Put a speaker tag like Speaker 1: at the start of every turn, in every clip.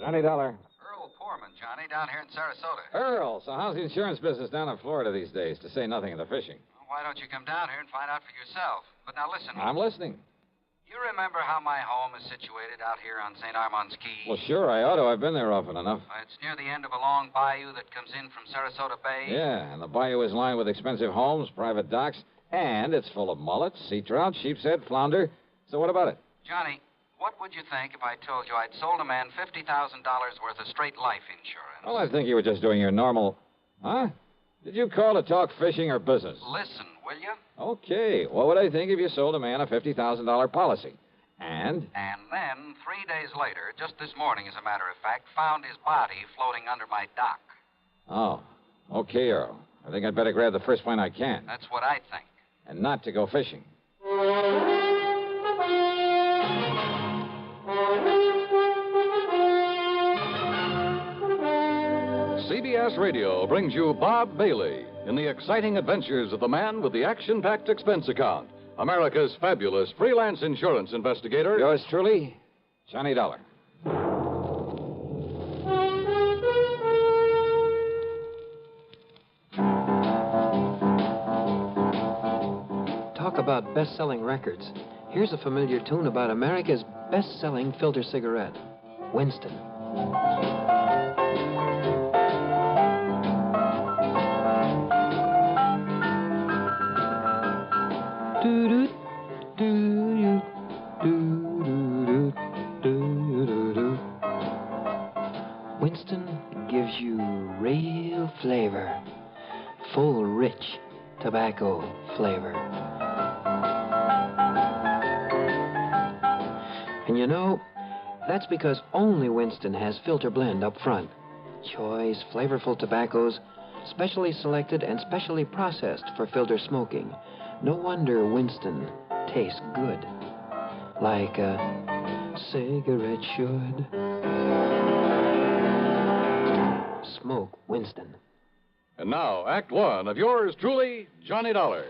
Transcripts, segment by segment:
Speaker 1: Johnny Dollar.
Speaker 2: Earl Poorman, Johnny, down here in Sarasota.
Speaker 1: Earl, so how's the insurance business down in Florida these days, to say nothing of the fishing?
Speaker 2: Well, why don't you come down here and find out for yourself? But now listen.
Speaker 1: I'm listening.
Speaker 2: You remember how my home is situated out here on St. Armand's Key?
Speaker 1: Well, sure, I ought to. I've been there often enough.
Speaker 2: It's near the end of a long bayou that comes in from Sarasota Bay.
Speaker 1: Yeah, and the bayou is lined with expensive homes, private docks, and it's full of mullets, sea trout, sheepshead, flounder. So what about it?
Speaker 2: Johnny, what would you think if I told you I'd sold a man $50,000 worth of straight life insurance?
Speaker 1: Well, I think you were just doing your normal... Huh? Did you call to talk fishing or business?
Speaker 2: Listen, will you?
Speaker 1: Okay. What would I think if you sold a man a $50,000 policy? And?
Speaker 2: And then, 3 days later, just this morning, as a matter of fact, found his body floating under my dock.
Speaker 1: Oh. Okay, Earl. I think I'd better grab the first plane I can.
Speaker 2: That's what I think.
Speaker 1: And not to go fishing.
Speaker 3: CBS Radio brings you Bob Bailey in the exciting adventures of the man with the action-packed expense account, America's fabulous freelance insurance investigator.
Speaker 1: Yours truly, Johnny Dollar.
Speaker 4: Talk about best-selling records. Here's a familiar tune about America's best-selling filter cigarette, Winston. Winston gives you real flavor, full, rich tobacco flavor. And you know, that's because only Winston has filter blend up front. Choice, flavorful tobaccos, specially selected and specially processed for filter smoking. No wonder Winston tastes good, like a cigarette should. Smoke Winston.
Speaker 3: And now, Act One of yours truly, Johnny Dollar.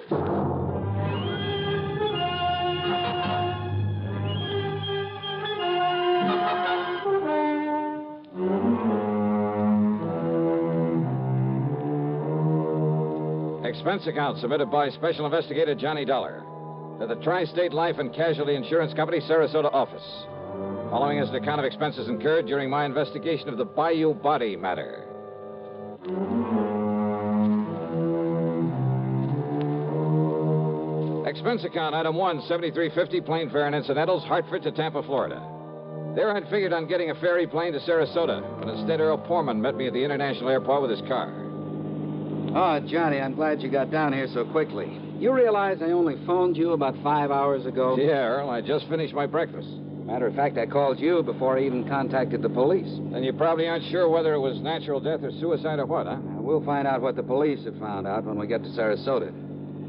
Speaker 1: Expense account submitted by Special Investigator Johnny Dollar to the Tri-State Life and Casualty Insurance Company, Sarasota office. Following is an account of expenses incurred during my investigation of the Bayou body matter. Expense account, item 1, $73.50, plane fare and incidentals, Hartford to Tampa, Florida. There I'd figured on getting a ferry plane to Sarasota, but instead Earl Poorman met me at the international airport with his car.
Speaker 5: Oh, Johnny, I'm glad you got down here so quickly. You realize I only phoned you about 5 hours ago?
Speaker 1: Yeah, Earl, I just finished my breakfast.
Speaker 5: Matter of fact, I called you before I even contacted the police.
Speaker 1: Then you probably aren't sure whether it was natural death or suicide or what, huh?
Speaker 5: We'll find out what the police have found out when we get to Sarasota.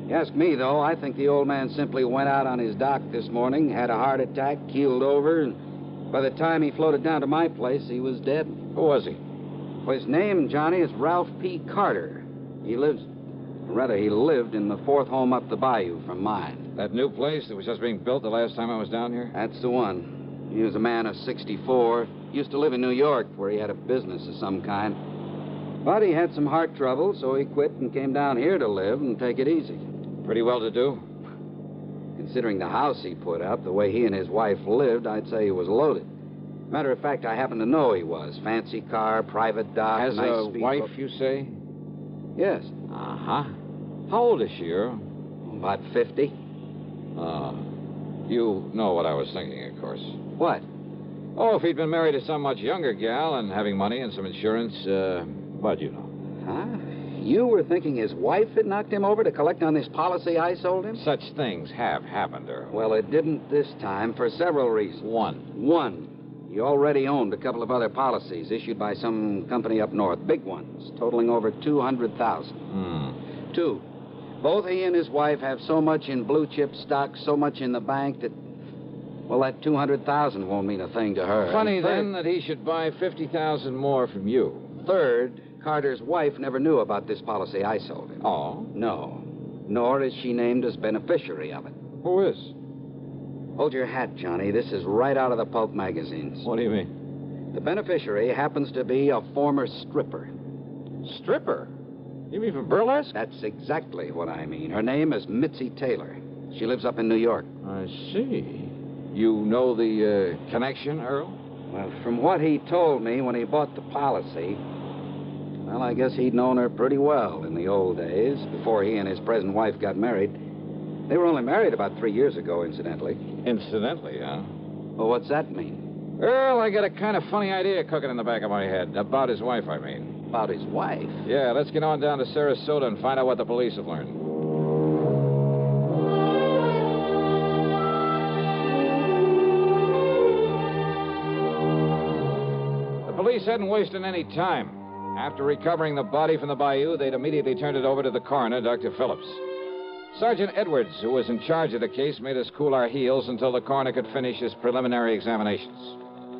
Speaker 5: You ask me, though, I think the old man simply went out on his dock this morning, had a heart attack, keeled over, and by the time he floated down to my place, he was dead.
Speaker 1: Who was he?
Speaker 5: Well, his name, Johnny, is Ralph P. Carter. He lived in the fourth home up the bayou from mine.
Speaker 1: That new place that was just being built the last time I was down here?
Speaker 5: That's the one. He was a man of 64. Used to live in New York, where he had a business of some kind. But he had some heart trouble, so he quit and came down here to live and take it easy.
Speaker 1: Pretty well to do?
Speaker 5: Considering the house he put up, the way he and his wife lived, I'd say he was loaded. Matter of fact, I happen to know he was. Fancy car, private dock,
Speaker 1: Has
Speaker 5: nice
Speaker 1: a
Speaker 5: speedboat.
Speaker 1: wife, you say?
Speaker 5: Yes.
Speaker 1: Uh-huh. How old is she, Earl?
Speaker 5: About 50.
Speaker 1: You know what I was thinking, of course.
Speaker 5: What?
Speaker 1: Oh, if he'd been married to some much younger gal and having money and some insurance, but you know.
Speaker 5: Huh? You were thinking his wife had knocked him over to collect on this policy I sold him?
Speaker 1: Such things have happened, Earl.
Speaker 5: Well, it didn't this time for several reasons. One. He already owned a couple of other policies issued by some company up north, big ones, totaling over $200,000. 2, both he and his wife have so much in blue chip stock, so much in the bank that, well, that $200,000 won't mean a thing to her.
Speaker 1: Funny, then, that he should buy $50,000 more from you.
Speaker 5: Third, Carter's wife never knew about this policy I sold him.
Speaker 1: Oh?
Speaker 5: No. Nor is she named as beneficiary of it.
Speaker 1: Who is?
Speaker 5: Hold your hat, Johnny. This is right out of the pulp magazines.
Speaker 1: What do you mean?
Speaker 5: The beneficiary happens to be a former stripper.
Speaker 1: Stripper? You mean from burlesque?
Speaker 5: That's exactly what I mean. Her name is Mitzi Taylor. She lives up in New York.
Speaker 1: I see. You know the connection, Earl?
Speaker 5: Well, from what he told me when he bought the policy, well, I guess he'd known her pretty well in the old days, before he and his present wife got married. They were only married about 3 years ago, incidentally.
Speaker 1: Incidentally, huh?
Speaker 5: Well, what's that mean?
Speaker 1: Earl, I got a kind of funny idea cooking in the back of my head. About his wife, I mean.
Speaker 5: About his wife?
Speaker 1: Yeah, let's get on down to Sarasota and find out what the police have learned. The police hadn't wasted any time. After recovering the body from the bayou, they'd immediately turned it over to the coroner, Dr. Phillips. Sergeant Edwards, who was in charge of the case, made us cool our heels until the coroner could finish his preliminary examinations.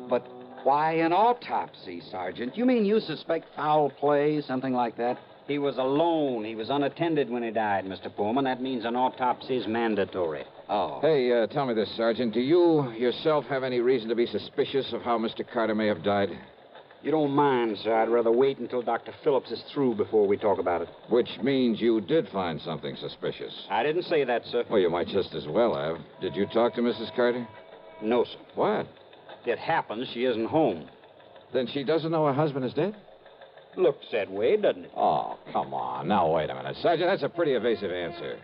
Speaker 5: But why an autopsy, Sergeant? You mean you suspect foul play, something like that?
Speaker 6: He was alone. He was unattended when he died, Mr. Pullman. That means an autopsy is mandatory.
Speaker 5: Oh.
Speaker 1: Hey, tell me this, Sergeant. Do you yourself have any reason to be suspicious of how Mr. Carter may have died?
Speaker 6: You don't mind, sir. I'd rather wait until Dr. Phillips is through before we talk about it.
Speaker 1: Which means you did find something suspicious.
Speaker 6: I didn't say that, sir.
Speaker 1: Well, you might just as well have. Did you talk to Mrs. Carter?
Speaker 6: No, sir.
Speaker 1: What?
Speaker 6: It happens she isn't home.
Speaker 1: Then she doesn't know her husband is dead?
Speaker 6: Looks that way, doesn't it?
Speaker 1: Oh, come on. Now, wait a minute. Sergeant, that's a pretty evasive answer.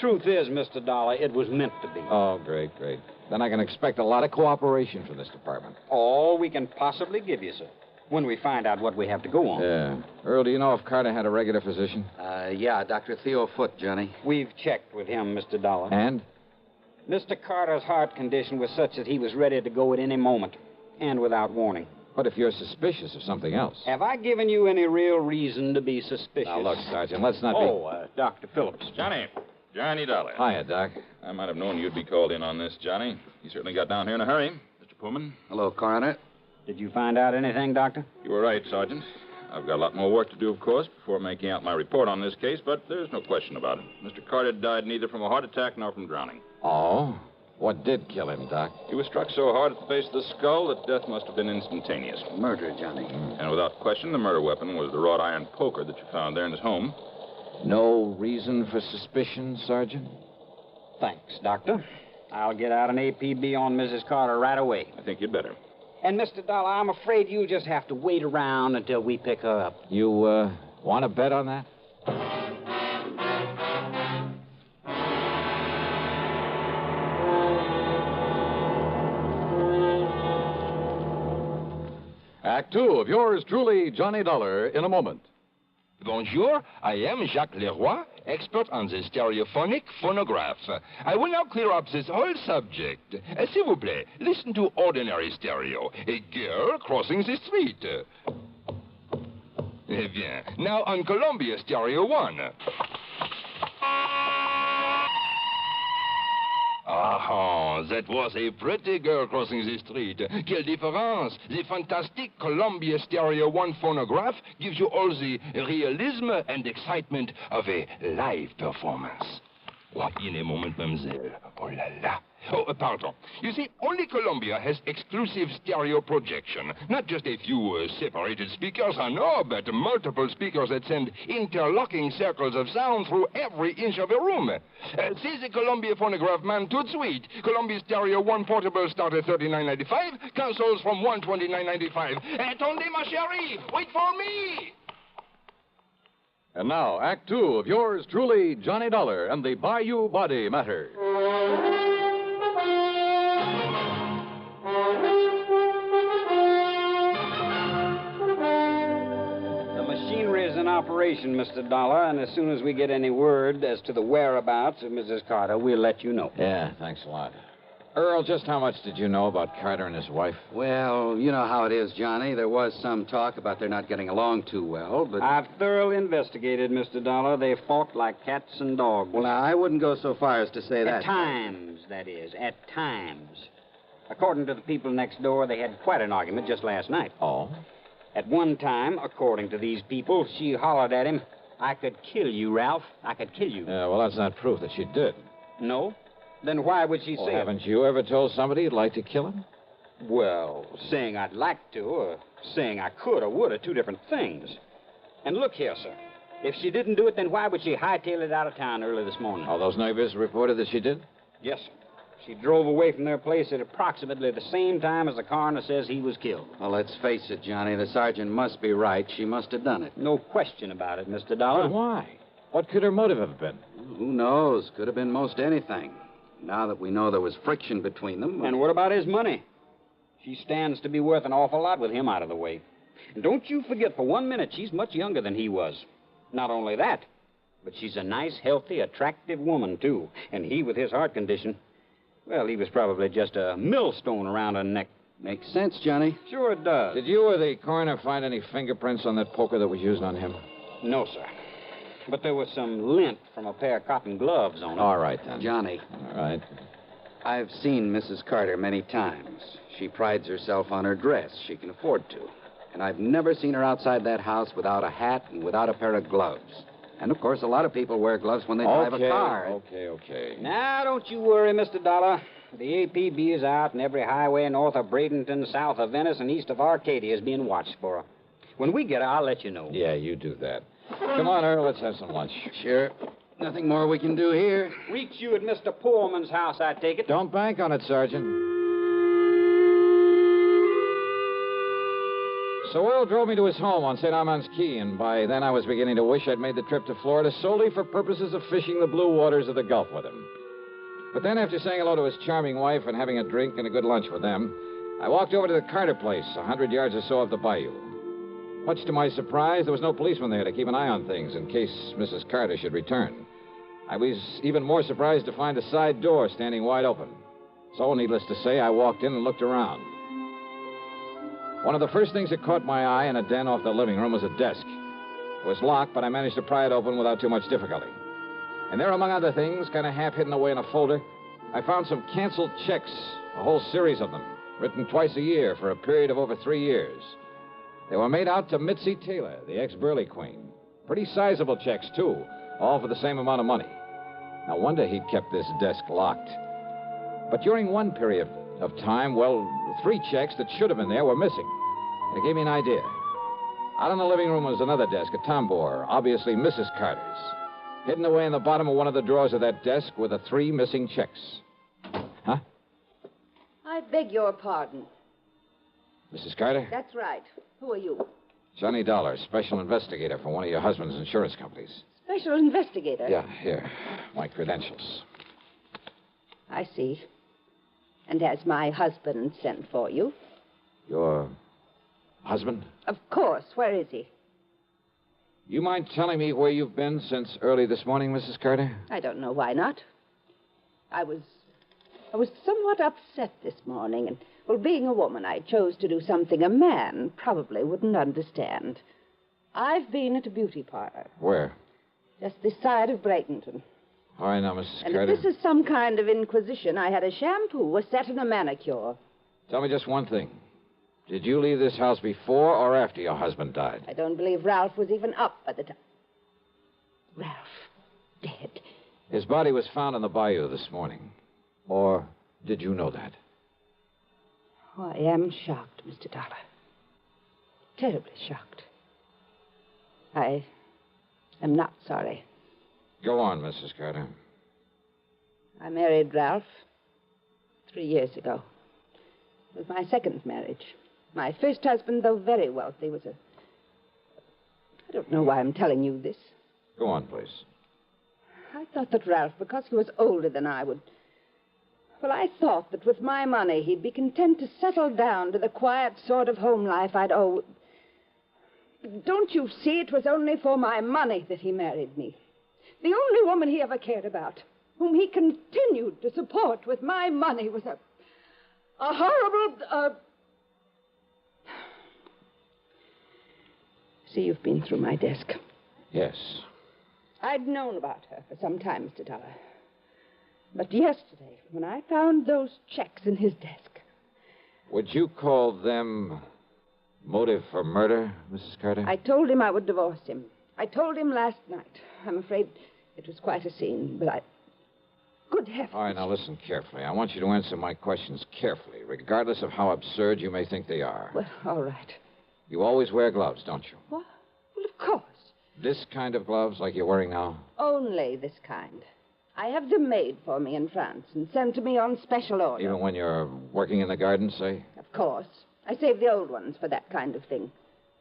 Speaker 6: Truth is, Mr. Dollar, it was meant to be.
Speaker 1: Oh, great, great. Then I can expect a lot of cooperation from this department.
Speaker 6: All we can possibly give you, sir. When we find out what we have to go on.
Speaker 1: Yeah. Earl, do you know if Carter had a regular physician?
Speaker 5: Yeah, Dr. Theo Foote, Johnny.
Speaker 6: We've checked with him, Mr. Dollar.
Speaker 1: And?
Speaker 6: Mr. Carter's heart condition was such that he was ready to go at any moment, and without warning.
Speaker 1: What if you're suspicious of something else?
Speaker 6: Have I given you any real reason to be suspicious?
Speaker 1: Now, look, Sergeant, let's not be...
Speaker 6: Dr. Phillips.
Speaker 7: Johnny Dollar.
Speaker 1: Hiya, Doc.
Speaker 7: I might have known you'd be called in on this, Johnny. You certainly got down here in a hurry. Mr. Pullman.
Speaker 5: Hello, Coroner.
Speaker 6: Did you find out anything, Doctor?
Speaker 7: You were right, Sergeant. I've got a lot more work to do, of course, before making out my report on this case, but there's no question about it. Mr. Carter died neither from a heart attack nor from drowning.
Speaker 1: Oh? What did kill him, Doc?
Speaker 7: He was struck so hard at the base of the skull that death must have been instantaneous.
Speaker 5: Murder, Johnny.
Speaker 7: And without question, the murder weapon was the wrought iron poker that you found there in his home.
Speaker 1: No reason for suspicion, Sergeant?
Speaker 6: Thanks, Doctor. I'll get out an APB on Mrs. Carter right away.
Speaker 7: I think you'd better.
Speaker 6: And, Mr. Dollar, I'm afraid you'll just have to wait around until we pick her up.
Speaker 1: You, want to bet on that?
Speaker 3: Act two of yours truly, Johnny Dollar, in a moment.
Speaker 8: Bonjour, I am Jacques Leroy, expert on the stereophonic phonograph. I will now clear up this whole subject. S'il vous plaît, listen to ordinary stereo. A girl crossing the street. Eh bien, now on Columbia Stereo 1. Ah, that was a pretty girl crossing the street. Quelle différence! The fantastic Columbia Stereo 1 phonograph gives you all the realism and excitement of a live performance. Oh, in a moment, mademoiselle. Oh la la. Oh, pardon. You see, only Columbia has exclusive stereo projection. Not just a few separated speakers, I know, but multiple speakers that send interlocking circles of sound through every inch of a room. See the Columbia phonograph, man, tout de suite. Columbia Stereo 1 portable start at $39.95. Consoles from $129.95. Attendez, ma chérie! Wait for me!
Speaker 3: And now, Act two of yours truly, Johnny Dollar and the Bayou Body Matter.
Speaker 6: The machinery is in operation, Mr. Dollar, and as soon as we get any word as to the whereabouts of Mrs. Carter, we'll let you know.
Speaker 1: Yeah, thanks a lot. Earl, just how much did you know about Carter and his wife?
Speaker 5: Well, you know how it is, Johnny. There was some talk about their not getting along too well, but...
Speaker 6: I've thoroughly investigated, Mr. Dollar. They fought like cats and dogs.
Speaker 5: Well, now, I wouldn't go so far as to say that.
Speaker 6: At times, that is. At times. According to the people next door, they had quite an argument just last night.
Speaker 1: Oh?
Speaker 6: At one time, according to these people, she hollered at him, "I could kill you, Ralph. I could kill you."
Speaker 1: Yeah, well, that's not proof that she did.
Speaker 6: No? Then why would she say it?
Speaker 1: Haven't you ever told somebody you'd like to kill him?
Speaker 6: Well, saying I'd like to, or saying I could or would are two different things. And look here, sir. If she didn't do it, then why would she hightail it out of town early this morning?
Speaker 1: All those neighbors reported that she did?
Speaker 6: Yes, sir. She drove away from their place at approximately the same time as the coroner says he was killed.
Speaker 5: Well, let's face it, Johnny. The sergeant must be right. She must have done it.
Speaker 6: No question about it, Mr. Dollar.
Speaker 1: But why? What could her motive have been?
Speaker 5: Who knows? Could have been most anything. Now that we know there was friction between them.
Speaker 6: And what about his money? She stands to be worth an awful lot with him out of the way. And don't you forget for 1 minute, she's much younger than he was. Not only that, but she's a nice, healthy, attractive woman, too. And he, with his heart condition, well, he was probably just a millstone around her neck.
Speaker 5: Makes sense, Johnny.
Speaker 6: Sure it does.
Speaker 1: Did you or the coroner find any fingerprints on that poker that was used on him?
Speaker 6: No, sir. But there was some lint from a pair of cotton gloves on it.
Speaker 1: All right, then.
Speaker 5: Johnny,
Speaker 1: All right.
Speaker 5: I've seen Mrs. Carter many times. She prides herself on her dress. She can afford to. And I've never seen her outside that house without a hat and without a pair of gloves. And, of course, a lot of people wear gloves when they drive a car.
Speaker 1: Okay.
Speaker 6: Now, don't you worry, Mr. Dollar. The APB is out, and every highway north of Bradenton, south of Venice, and east of Arcadia is being watched for her. When we get her, I'll let you know.
Speaker 1: Yeah, you do that. Come on, Earl, let's have some lunch.
Speaker 5: Sure. Nothing more we can do here.
Speaker 6: Reach you at Mr. Pullman's house, I take it.
Speaker 1: Don't bank on it, Sergeant. So Earl drove me to his home on St. Armand's Key, and by then I was beginning to wish I'd made the trip to Florida solely for purposes of fishing the blue waters of the Gulf with him. But then, after saying hello to his charming wife and having a drink and a good lunch with them, I walked over to the Carter place, 100 yards or so up the bayou. Much to my surprise, there was no policeman there to keep an eye on things in case Mrs. Carter should return. I was even more surprised to find a side door standing wide open. So, needless to say, I walked in and looked around. One of the first things that caught my eye in a den off the living room was a desk. It was locked, but I managed to pry it open without too much difficulty. And there, among other things, kind of half hidden away in a folder, I found some canceled checks, a whole series of them, written twice a year for a period of over 3 years. They were made out to Mitzi Taylor, the ex-Burley Queen. Pretty sizable checks, too, all for the same amount of money. No wonder he'd kept this desk locked. But during one period of time, well, 3 checks that should have been there were missing. It gave me an idea. Out in the living room was another desk, a tambour, obviously Mrs. Carter's. Hidden away in the bottom of one of the drawers of that desk were the 3 missing checks. Huh?
Speaker 9: I beg your pardon.
Speaker 1: Mrs. Carter?
Speaker 9: That's right. Who are you?
Speaker 1: Johnny Dollar, special investigator for one of your husband's insurance companies.
Speaker 9: Special investigator?
Speaker 1: Yeah, here. My credentials.
Speaker 9: I see. And has my husband sent for you?
Speaker 1: Your husband?
Speaker 9: Of course. Where is he?
Speaker 1: You mind telling me where you've been since early this morning, Mrs. Carter?
Speaker 9: I don't know why not. I was somewhat upset this morning, and, well, being a woman, I chose to do something a man probably wouldn't understand. I've been at a beauty parlor.
Speaker 1: Where?
Speaker 9: Just this side of Bradenton.
Speaker 1: All right, now, Mrs.
Speaker 9: And
Speaker 1: Carter.
Speaker 9: if this is some kind of inquisition, I had a shampoo, a set, and a manicure.
Speaker 1: Tell me just one thing. Did you leave this house before or after your husband died?
Speaker 9: I don't believe Ralph was even up by the time. Ralph, dead.
Speaker 1: His body was found in the bayou this morning. Or did you know that?
Speaker 9: Oh, I am shocked, Mr. Dollar. Terribly shocked. I am not sorry.
Speaker 1: Go on, Mrs. Carter.
Speaker 9: I married Ralph 3 years ago. It was my second marriage. My first husband, though very wealthy, was a... I don't know why I'm telling you this.
Speaker 1: Go on, please.
Speaker 9: I thought that Ralph, because he was older than I would... Well, I thought that with my money, he'd be content to settle down to the quiet sort of home life I'd owe... Don't you see, it was only for my money that he married me. The only woman he ever cared about, whom he continued to support with my money, was a horrible... See, you've been through my desk.
Speaker 1: Yes.
Speaker 9: I'd known about her for some time, Mr. Dollar. But yesterday, when I found those checks in his desk...
Speaker 1: Would you call them motive for murder, Mrs. Carter?
Speaker 9: I told him I would divorce him. I told him last night. I'm afraid it was quite a scene, but Good heavens.
Speaker 1: All right, now listen carefully. I want you to answer my questions carefully, regardless of how absurd you may think they are.
Speaker 9: Well, all right.
Speaker 1: You always wear gloves, don't you?
Speaker 9: What? Well, of course.
Speaker 1: This kind of gloves, like you're wearing now?
Speaker 9: Only this kind. I have them made for me in France and sent to me on special order.
Speaker 1: Even when you're working in the garden, say?
Speaker 9: Of course. I save the old ones for that kind of thing.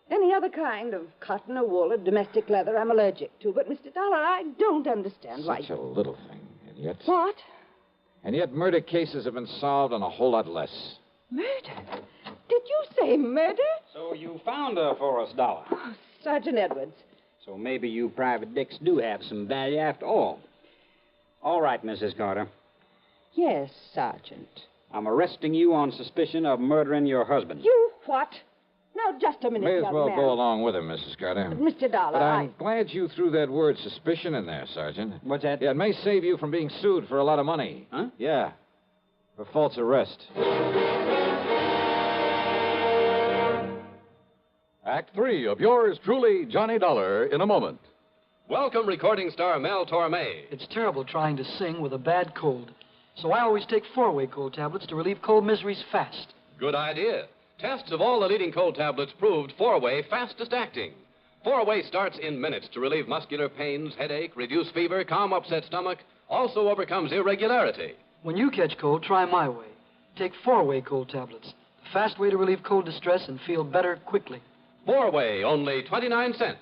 Speaker 9: Any other kind of cotton or wool or domestic leather I'm allergic to. But, Mr. Dollar, I don't understand why...
Speaker 1: Such a little thing, and yet...
Speaker 9: What?
Speaker 1: And yet murder cases have been solved on a whole lot less.
Speaker 9: Murder? Did you say murder?
Speaker 6: So you found her for us, Dollar.
Speaker 9: Oh, Sergeant Edwards.
Speaker 6: So maybe you private dicks do have some value after all. All right, Mrs. Carter.
Speaker 9: Yes, Sergeant.
Speaker 6: I'm arresting you on suspicion of murdering your husband.
Speaker 9: You what? Now, just a minute,
Speaker 1: May as
Speaker 9: young
Speaker 1: well
Speaker 9: man.
Speaker 1: go along with him, Mrs. Carter.
Speaker 9: But, Mr. Dollar,
Speaker 1: But I'm glad you threw that word suspicion in there, Sergeant.
Speaker 6: What's that?
Speaker 1: Yeah, it may save you from being sued for a lot of money.
Speaker 6: Huh?
Speaker 1: Yeah. For false arrest.
Speaker 3: Act 3 of yours truly, Johnny Dollar, in a moment. Welcome, recording star Mel Torme.
Speaker 10: It's terrible trying to sing with a bad cold. So I always take 4-way cold tablets to relieve cold miseries fast.
Speaker 3: Good idea. Tests of all the leading cold tablets proved 4-way fastest acting. 4-way starts in minutes to relieve muscular pains, headache, reduce fever, calm upset stomach, also overcomes irregularity.
Speaker 10: When you catch cold, try my way. Take 4-way cold tablets. The fast way to relieve cold distress and feel better quickly.
Speaker 3: 4-way, only 29 cents.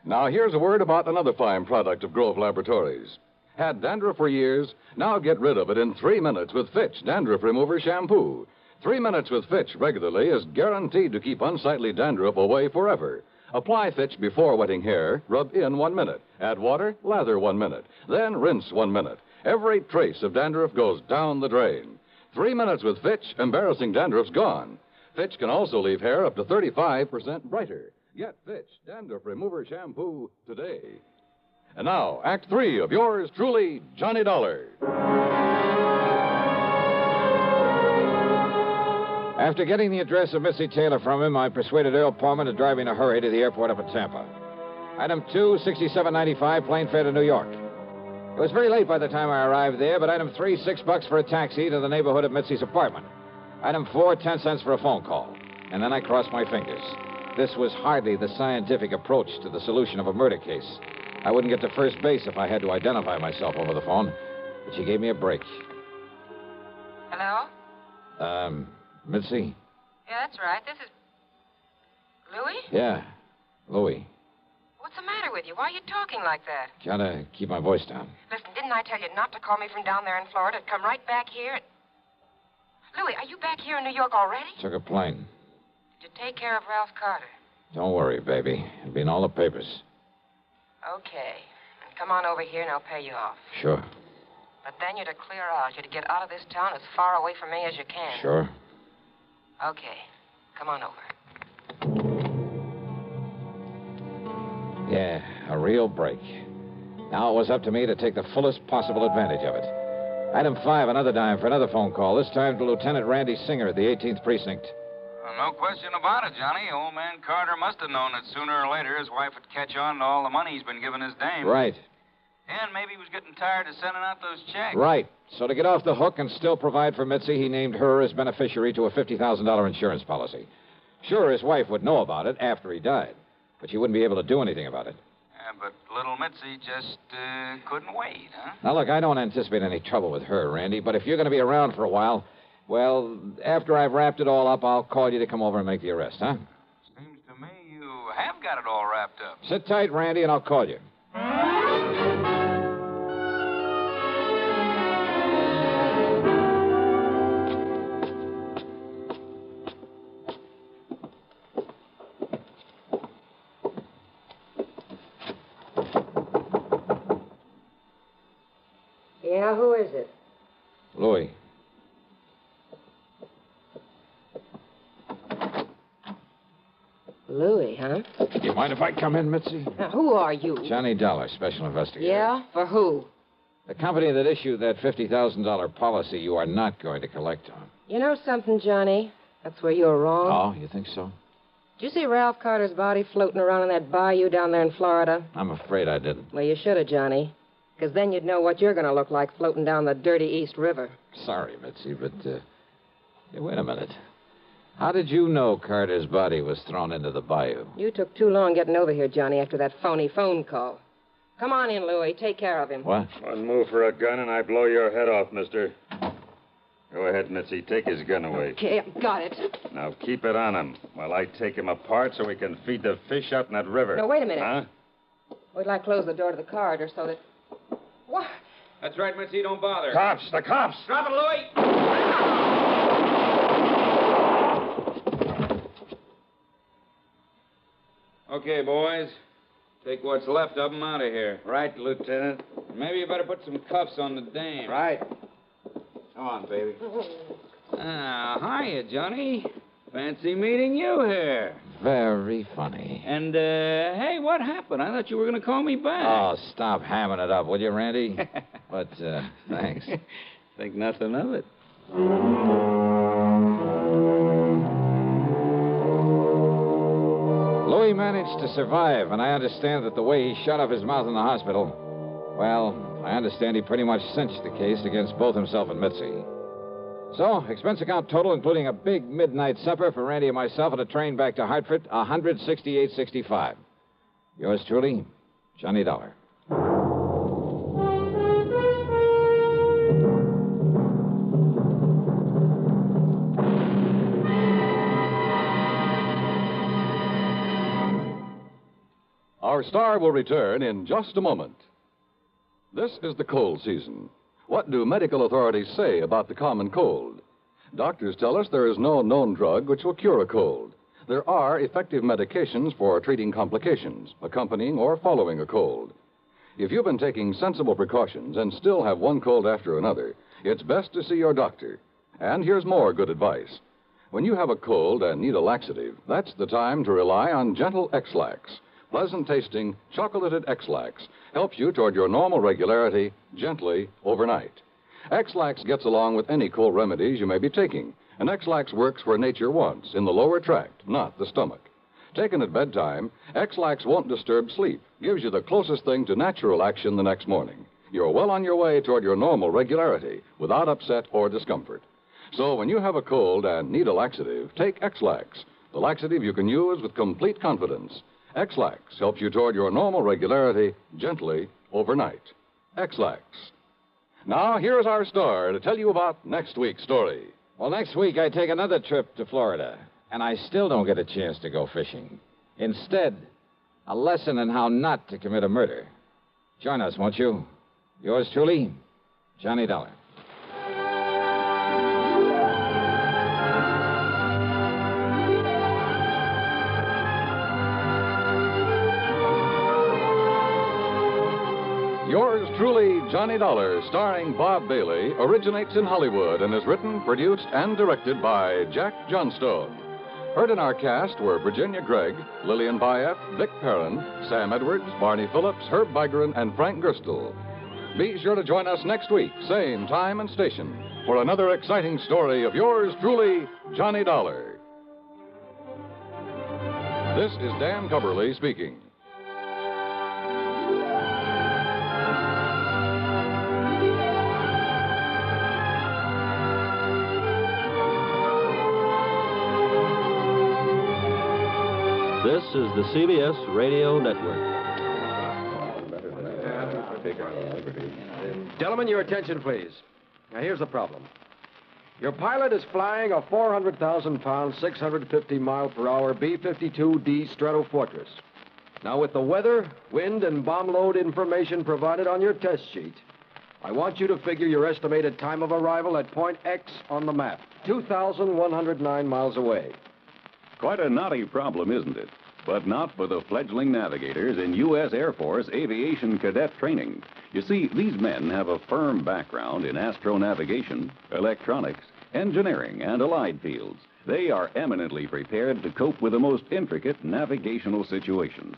Speaker 3: Now, here's a word about another fine product of Grove Laboratories. Had dandruff for years? Now get rid of it in 3 minutes with Fitch Dandruff Remover Shampoo. 3 minutes with Fitch regularly is guaranteed to keep unsightly dandruff away forever. Apply Fitch before wetting hair, rub in 1 minute. Add water, lather 1 minute. Then rinse 1 minute. Every trace of dandruff goes down the drain. 3 minutes with Fitch, embarrassing dandruff's gone. Fitch can also leave hair up to 35% brighter. Get Fitch Dandruff Remover Shampoo today. And now, Act 3 of yours truly, Johnny Dollar.
Speaker 1: After getting the address of Missy Taylor from him, I persuaded Earl Palmer to drive in a hurry to the airport up at Tampa. Item 2, $67.95, plane fare to New York. It was very late by the time I arrived there, but item 3, $6 for a taxi to the neighborhood of Mitzi's apartment. Item 4, 10 cents for a phone call. And then I crossed my fingers. This was hardly the scientific approach to the solution of a murder case. I wouldn't get to first base if I had to identify myself over the phone. But she gave me a break.
Speaker 11: Hello?
Speaker 1: Mitzi?
Speaker 11: Yeah, that's right. This is... Louis?
Speaker 1: Yeah, Louis.
Speaker 11: What's the matter with you? Why are you talking like that?
Speaker 1: Gotta keep my voice down.
Speaker 11: Listen, didn't I tell you not to call me from down there in Florida? Come right back here. Louis, are you back here in New York already?
Speaker 1: Took a plane.
Speaker 11: Did you take care of Ralph Carter?
Speaker 1: Don't worry, baby. It'll be in all the papers.
Speaker 11: Okay. And come on over here and I'll pay you off.
Speaker 1: Sure.
Speaker 11: But then you're to clear out. You're to get out of this town as far away from me as you can.
Speaker 1: Sure.
Speaker 11: Okay. Come on over.
Speaker 1: Yeah, a real break. Now it was up to me to take the fullest possible advantage of it. Item 5, another dime for another phone call, this time to Lieutenant Randy Singer at the 18th Precinct.
Speaker 2: No question about it, Johnny. Old man Carter must have known that sooner or later his wife would catch on to all the money he's been giving his dame.
Speaker 1: Right.
Speaker 2: And maybe he was getting tired of sending out those checks.
Speaker 1: Right. So to get off the hook and still provide for Mitzi, he named her as beneficiary to a $50,000 insurance policy. Sure, his wife would know about it after he died, but she wouldn't be able to do anything about it.
Speaker 2: Yeah, but little Mitzi just couldn't wait, huh?
Speaker 1: Now, look, I don't anticipate any trouble with her, Randy, but if you're going to be around for a while, well, after I've wrapped it all up, I'll call you to come over and make the arrest, huh?
Speaker 2: Seems to me you have got it all wrapped up.
Speaker 1: Sit tight, Randy, and I'll call you.
Speaker 11: Yeah, who is it?
Speaker 1: Louis.
Speaker 11: Louis, huh?
Speaker 1: Do you mind if I come in, Mitzi?
Speaker 11: Now, who are you?
Speaker 1: Johnny Dollar, special investigator.
Speaker 11: Yeah? For who?
Speaker 1: The company that issued that $50,000 policy you are not going to collect on.
Speaker 11: You know something, Johnny? That's where you're wrong.
Speaker 1: Oh, you think so?
Speaker 11: Did you see Ralph Carter's body floating around in that bayou down there in Florida?
Speaker 1: I'm afraid I didn't.
Speaker 11: Well, you should have, Johnny. Because then you'd know what you're going to look like floating down the dirty East River.
Speaker 1: Sorry, Mitzi, but, hey, wait a minute. How did you know Carter's body was thrown into the bayou?
Speaker 11: You took too long getting over here, Johnny, after that phony phone call. Come on in, Louie. Take care of him.
Speaker 1: What?
Speaker 12: One move for a gun and I blow your head off, mister. Go ahead, Mitzi. Take his gun away.
Speaker 11: Okay, got it.
Speaker 12: Now keep it on him while I take him apart so we can feed the fish out in that river.
Speaker 11: No, wait a minute.
Speaker 12: Huh?
Speaker 11: We'd like to close the door to the corridor so that... What?
Speaker 2: That's right, Mitzi. Don't bother.
Speaker 12: Cops! The cops!
Speaker 2: Drop it, Louie! Okay, boys. Take what's left of them out of here.
Speaker 5: Right, Lieutenant.
Speaker 2: Maybe you better put some cuffs on the dame.
Speaker 5: Right. Come on, baby.
Speaker 2: Hiya, Johnny. Fancy meeting you here.
Speaker 1: Very funny.
Speaker 2: And, hey, what happened? I thought you were going to call me back.
Speaker 1: Oh, stop hamming it up, will you, Randy? But, thanks.
Speaker 2: Think nothing of it.
Speaker 1: Louis managed to survive, and I understand that the way he shut up his mouth in the hospital, well, I understand he pretty much cinched the case against both himself and Mitzi. So, expense account total, including a big midnight supper for Randy and myself and a train back to Hartford, $168.65. Yours truly, Johnny Dollar.
Speaker 3: Our star will return in just a moment. This is the cold season. What do medical authorities say about the common cold? Doctors tell us there is no known drug which will cure a cold. There are effective medications for treating complications, accompanying or following a cold. If you've been taking sensible precautions and still have one cold after another, it's best to see your doctor. And here's more good advice. When you have a cold and need a laxative, that's the time to rely on gentle X-Lax. Pleasant-tasting, chocolated X-Lax helps you toward your normal regularity gently overnight. X-Lax gets along with any cold remedies you may be taking, and X-Lax works where nature wants, in the lower tract, not the stomach. Taken at bedtime, X-Lax won't disturb sleep, gives you the closest thing to natural action the next morning. You're well on your way toward your normal regularity, without upset or discomfort. So when you have a cold and need a laxative, take X-Lax, the laxative you can use with complete confidence. X-Lax helps you toward your normal regularity gently overnight. X-Lax. Now, here's our star to tell you about next week's story.
Speaker 1: Well, next week I take another trip to Florida, and I still don't get a chance to go fishing. Instead, a lesson in how not to commit a murder. Join us, won't you? Yours truly, Johnny Dollar.
Speaker 3: Yours truly, Johnny Dollar, starring Bob Bailey, originates in Hollywood and is written, produced, and directed by Jack Johnstone. Heard in our cast were Virginia Gregg, Lillian Bayef, Vic Perrin, Sam Edwards, Barney Phillips, Herb Vigran, and Frank Gerstle. Be sure to join us next week, same time and station, for another exciting story of yours truly, Johnny Dollar. This is Dan Cubberly speaking.
Speaker 13: This is the CBS Radio Network.
Speaker 14: Gentlemen, your attention, please. Now, here's the problem. Your pilot is flying a 400,000-pound, 650-mile-per-hour B-52D Stratofortress. Now, with the weather, wind, and bomb load information provided on your test sheet, I want you to figure your estimated time of arrival at point X on the map, 2,109 miles away.
Speaker 15: Quite a knotty problem, isn't it? But not for the fledgling navigators in U.S. Air Force aviation cadet training. You see, these men have a firm background in astronavigation, electronics, engineering, and allied fields. They are eminently prepared to cope with the most intricate navigational situations.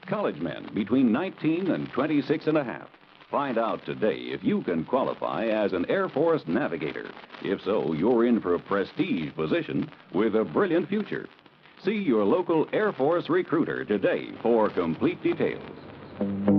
Speaker 15: College men between 19 and 26 and a half. Find out today if you can qualify as an Air Force navigator. If so, you're in for a prestige position with a brilliant future. See your local Air Force recruiter today for complete details.